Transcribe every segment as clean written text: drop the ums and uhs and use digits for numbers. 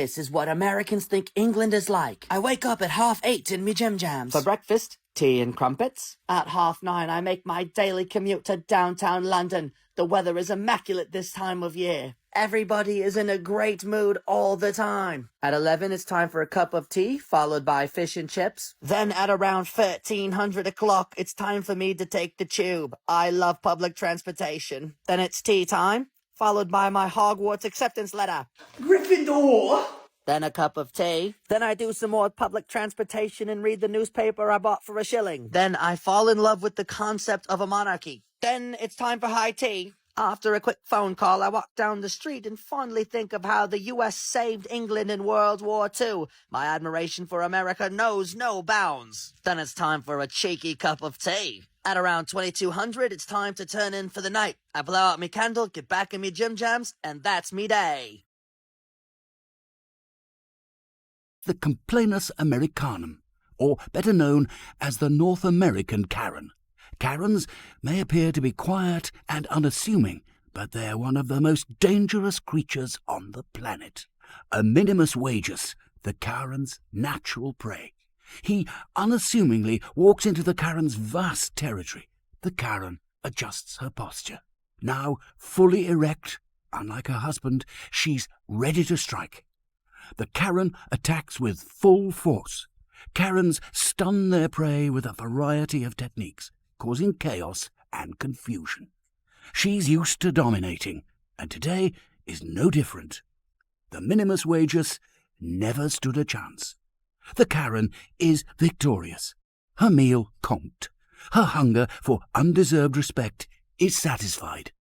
This is what Americans think England is like. I wake up at 8:30 in me Jim Jams. For breakfast, tea and crumpets. At 9:30, I make my daily commute to downtown London. The weather is immaculate this time of year. Everybody is in a great mood all the time. At 11, it's time for a cup of tea, followed by fish and chips. Then at around 1300 o'clock, it's time for me to take the tube. I love public transportation. Then it's tea time, followed by my Hogwarts acceptance letter. Gryffindor! Then a cup of tea. Then I do some more public transportation and read the newspaper I bought for $1. Then I fall in love with the concept of a monarchy. Then it's time for high tea. After a quick phone call, I walk down the street and fondly think of how the U.S. saved England in World War II. My admiration for America knows no bounds. Then it's time for a cheeky cup of tea. At around 2200, it's time to turn in for the night. I blow out me candle, get back in me Jim Jams, and that's me day. The Complainus Americanum, or better known as the North American Karen. Karens may appear to be quiet and unassuming, but they're one of the most dangerous creatures on the planet. A minimus vagus, the Karen's natural prey. He unassumingly walks into the Karen's vast territory. The Karen adjusts her posture. Now fully erect, unlike her husband, she's ready to strike. The Karen attacks with full force. Karens stun their prey with a variety of techniques, causing chaos and confusion. She's used to dominating, and today is no different. The minimus vagus never stood a chance. The Karen is victorious. Her meal comped. Her hunger for undeserved respect is satisfied.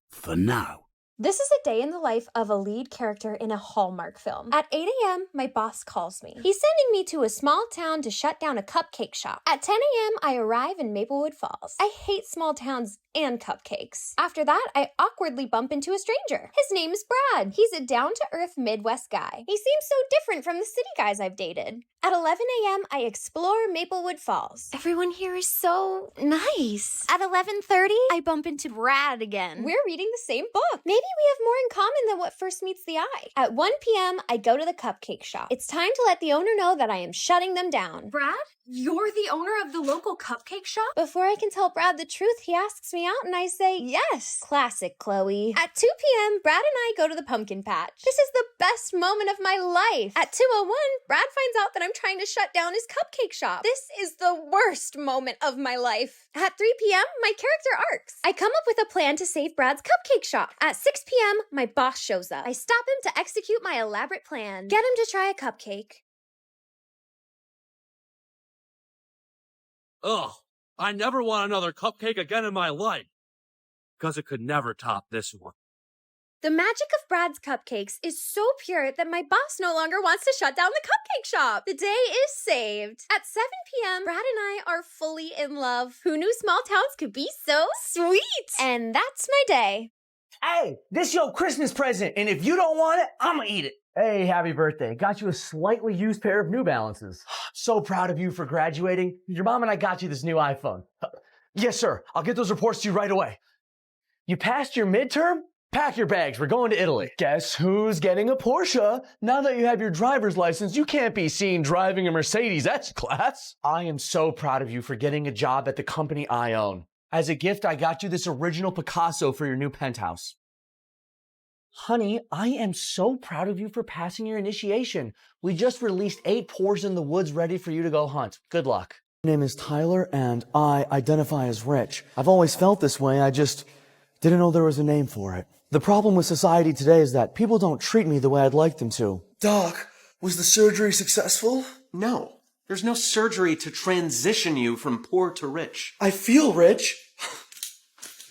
For now. This is a day in the life of a lead character in a Hallmark film. At 8 a.m., my boss calls me. He's sending me to a small town to shut down a cupcake shop. At 10 a.m., I arrive in Maplewood Falls. I hate small towns and cupcakes. After that, I awkwardly bump into a stranger. His name is Brad. He's a down-to-earth Midwest guy. He seems so different from the city guys I've dated. At 11 a.m., I explore Maplewood Falls. Everyone here is so nice. At 11:30, I bump into Brad again. We're reading the same book. Maybe we have more in common than what first meets the eye. At 1 p.m., I go to the cupcake shop. It's time to let the owner know that I am shutting them down. Brad, you're the owner of the local cupcake shop? Before I can tell Brad the truth, he asks me out and I say, yes. Classic Chloe. At 2 p.m., Brad and I go to the pumpkin patch. This is the best moment of my life. At 2:01, Brad finds out that I'm trying to shut down his cupcake shop. This is the worst moment of my life. At 3 p.m., my character arcs. I come up with a plan to save Brad's cupcake shop. At 6 p.m., my boss shows up. I stop him to execute my elaborate plan. Get him to try a cupcake. Ugh, I never want another cupcake again in my life. Because it could never top this one. The magic of Brad's cupcakes is so pure that my boss no longer wants to shut down the cupcake shop. The day is saved. At 7 p.m., Brad and I are fully in love. Who knew small towns could be so sweet? And that's my day. Hey, this your Christmas present, and if you don't want it, I'ma eat it. Hey, happy birthday. Got you a slightly used pair of New Balances. So proud of you for graduating. Your mom and I got you this new iPhone. Yes, sir. I'll get those reports to you right away. You passed your midterm? Pack your bags. We're going to Italy. Guess who's getting a Porsche? Now that you have your driver's license, you can't be seen driving a Mercedes S-Class. I am so proud of you for getting a job at the company I own. As a gift, I got you this original Picasso for your new penthouse. Honey, I am so proud of you for passing your initiation. We just released 8 Poors in the Woods ready for you to go hunt. Good luck. My name is Tyler, and I identify as rich. I've always felt this way, I just didn't know there was a name for it. The problem with society today is that people don't treat me the way I'd like them to. Doc, was the surgery successful? No. There's no surgery to transition you from poor to rich. I feel rich.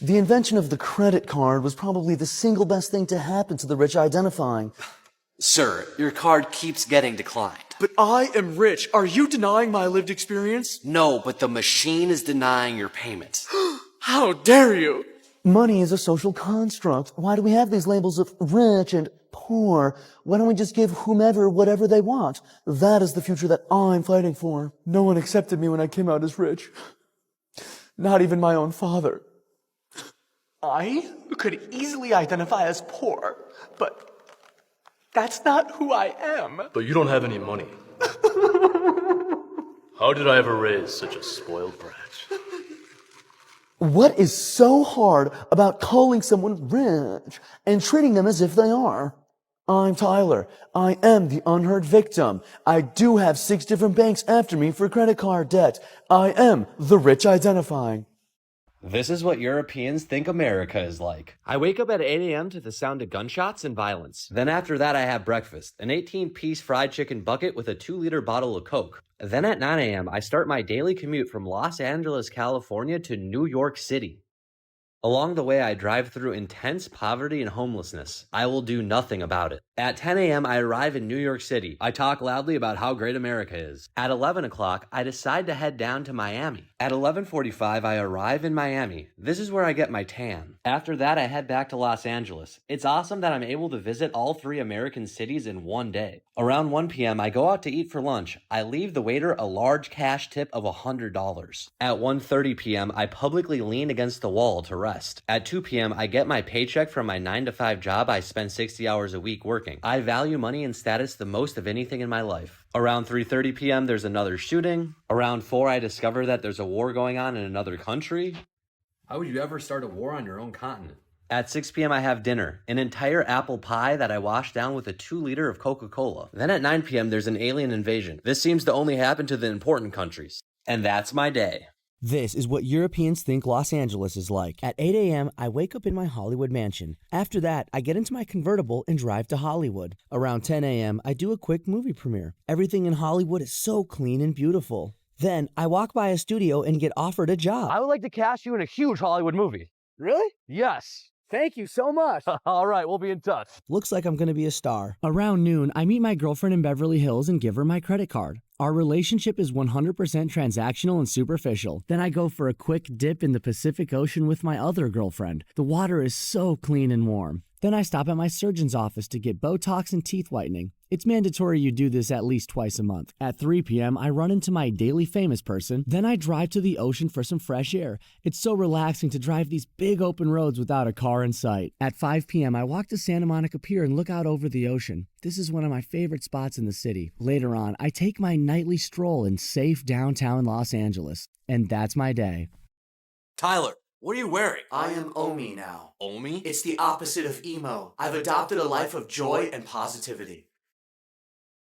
The invention of the credit card was probably the single best thing to happen to the rich identifying. Sir, your card keeps getting declined. But I am rich. Are you denying my lived experience? No, but the machine is denying your payment. How dare you? Money is a social construct. Why do we have these labels of rich and poor? Why don't we just give whomever whatever they want? That is the future that I'm fighting for. No one accepted me when I came out as rich. Not even my own father. I could easily identify as poor, but That's not who I am. But you don't have any money. How did I ever raise such a spoiled brat? What is so hard about calling someone rich and treating them as if they are? I'm Tyler. I am the unheard victim. I do have 6 different banks after me for credit card debt. I am the rich identifying. This is what Europeans think America is like. I wake up at 8 a.m. to the sound of gunshots and violence. Then after that, I have breakfast, an 18-piece fried chicken bucket with a 2-liter bottle of Coke. Then at 9 a.m., I start my daily commute from Los Angeles, California to New York City. Along the way, I drive through intense poverty and homelessness. I will do nothing about it. At 10 a.m., I arrive in New York City. I talk loudly about how great America is. At 11 o'clock, I decide to head down to Miami. At 11:45, I arrive in Miami. This is where I get my tan. After that, I head back to Los Angeles. It's awesome that I'm able to visit all 3 American cities in one day. Around 1 p.m., I go out to eat for lunch. I leave the waiter a large cash tip of $100. At 1:30 p.m., I publicly lean against the wall to rest. At 2 p.m., I get my paycheck from my 9-to-5 job I spend 60 hours a week working. I value money and status the most of anything in my life. Around 3:30 p.m., there's another shooting. Around 4, I discover that there's a war going on in another country. How would you ever start a war on your own continent? At 6 p.m., I have dinner, an entire apple pie that I wash down with a 2-liter of Coca-Cola. Then at 9 p.m., there's an alien invasion. This seems to only happen to the important countries. And that's my day. This is what Europeans think Los Angeles is like. At 8 a.m., I wake up in my Hollywood mansion. After that, I get into my convertible and drive to Hollywood. Around 10 a.m., I do a quick movie premiere. Everything in Hollywood is so clean and beautiful. Then, I walk by a studio and get offered a job. I would like to cast you in a huge Hollywood movie. Really? Yes. Thank you so much. All right, we'll be in touch. Looks like I'm gonna be a star. Around noon, I meet my girlfriend in Beverly Hills and give her my credit card. Our relationship is 100% transactional and superficial. Then I go for a quick dip in the Pacific Ocean with my other girlfriend. The water is so clean and warm. Then I stop at my surgeon's office to get Botox and teeth whitening. It's mandatory you do this at least twice a month. At 3 p.m., I run into my daily famous person. Then I drive to the ocean for some fresh air. It's so relaxing to drive these big open roads without a car in sight. At 5 p.m., I walk to Santa Monica Pier and look out over the ocean. This is one of my favorite spots in the city. Later on, I take my nightly stroll in safe downtown Los Angeles. And that's my day. Tyler, what are you wearing? I am Omi now. Omi? It's the opposite of emo. I've adopted a life of joy and positivity.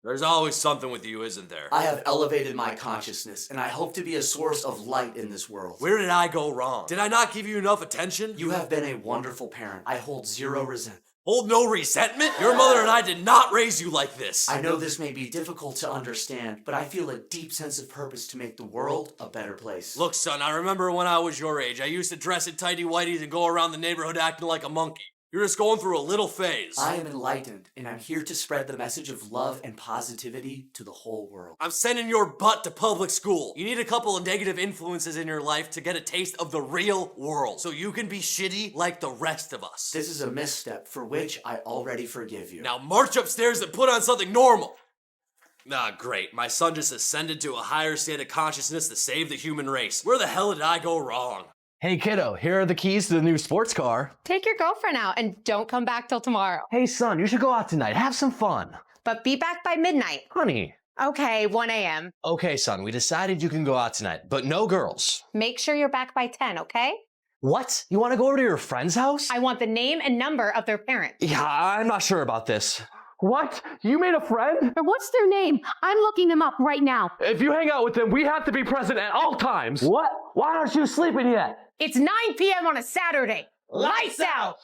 There's always something with you, isn't there? I have elevated my consciousness, and I hope to be a source of light in this world. Where did I go wrong? Did I not give you enough attention? You have been a wonderful parent. I hold zero resentment. Hold no resentment? Your mother and I did not raise you like this. I know this may be difficult to understand, but I feel a deep sense of purpose to make the world a better place. Look, son, I remember when I was your age. I used to dress in tighty-whities and go around the neighborhood acting like a monkey. You're just going through a little phase. I am enlightened, and I'm here to spread the message of love and positivity to the whole world. I'm sending your butt to public school. You need a couple of negative influences in your life to get a taste of the real world, so you can be shitty like the rest of us. This is a misstep for which I already forgive you. Now march upstairs and put on something normal. Ah, great. My son just ascended to a higher state of consciousness to save the human race. Where the hell did I go wrong? Hey kiddo, here are the keys to the new sports car. Take your girlfriend out and don't come back till tomorrow. Hey son, you should go out tonight. Have some fun. But be back by midnight. Honey. Okay, 1 a.m. Okay, son, we decided you can go out tonight, but no girls. Make sure you're back by 10, okay? What? You want to go over to your friend's house? I want the name and number of their parents. Yeah, I'm not sure about this. What? You made a friend? What's their name? I'm looking them up right now. If you hang out with them, we have to be present at all times. What? Why aren't you sleeping yet? It's 9 p.m. on a Saturday. Lights out!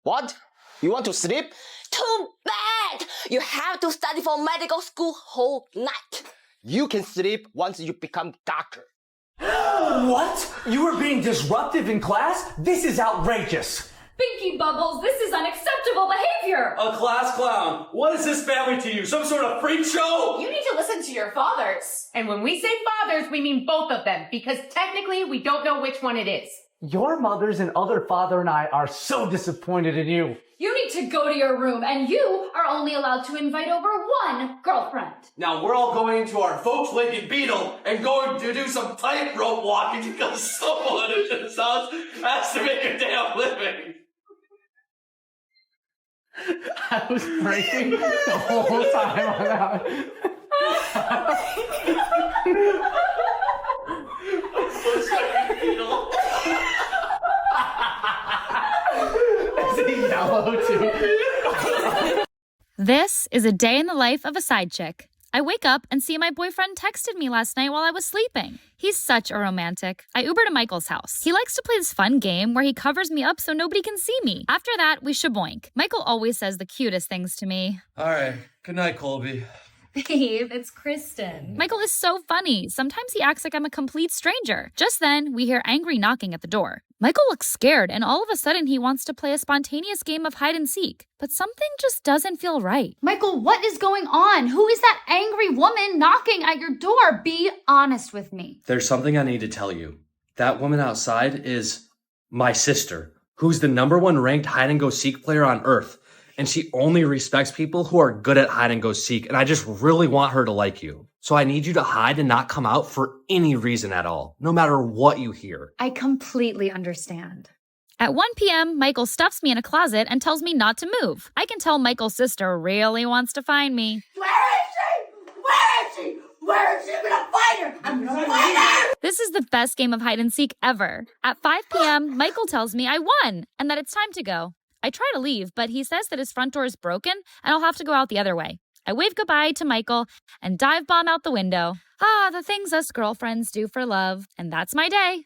What? You want to sleep? Too bad! You have to study for medical school whole night. You can sleep once you become doctor. What? You were being disruptive in class? This is outrageous. Pinky Bubbles, this is unacceptable behavior! A class clown. What is this family to you? Some sort of freak show? You need to listen to your fathers. And when we say fathers, we mean both of them, because technically we don't know which one it is. Your mothers and other father and I are so disappointed in you. You need to go to your room, and you are only allowed to invite over one girlfriend. Now we're all going to our Volkswagen Beetle and going to do some tightrope walking because someone in this house has to make a damn living. I was breaking the whole time on that. I'm so sorry, Beetle. Is it yellow too? This is a day in the life of a side chick. I wake up and see my boyfriend texted me last night while I was sleeping. He's such a romantic. I Uber to Michael's house. He likes to play this fun game where he covers me up so nobody can see me. After that, we shaboink. Michael always says the cutest things to me. All right. Good night, Colby. Babe, it's Kristen. Michael is so funny. Sometimes he acts like I'm a complete stranger. Just then, we hear angry knocking at the door. Michael looks scared, and all of a sudden he wants to play a spontaneous game of hide and seek. But something just doesn't feel right. Michael, what is going on? Who is that angry woman knocking at your door? Be honest with me. There's something I need to tell you. That woman outside is my sister, who's the #1 ranked hide and go seek player on Earth. And she only respects people who are good at hide and go seek. And I just really want her to like you. So I need you to hide and not come out for any reason at all, no matter what you hear. I completely understand. At 1 p.m., Michael stuffs me in a closet and tells me not to move. I can tell Michael's sister really wants to find me. Where is she? Where is she? Where is she? I'm gonna find her! I'm gonna find her! This is the best game of hide and seek ever. At 5 p.m., Michael tells me I won and that it's time to go. I try to leave, but he says that his front door is broken and I'll have to go out the other way. I wave goodbye to Michael and dive bomb out the window. Ah, the things us girlfriends do for love. And that's my day.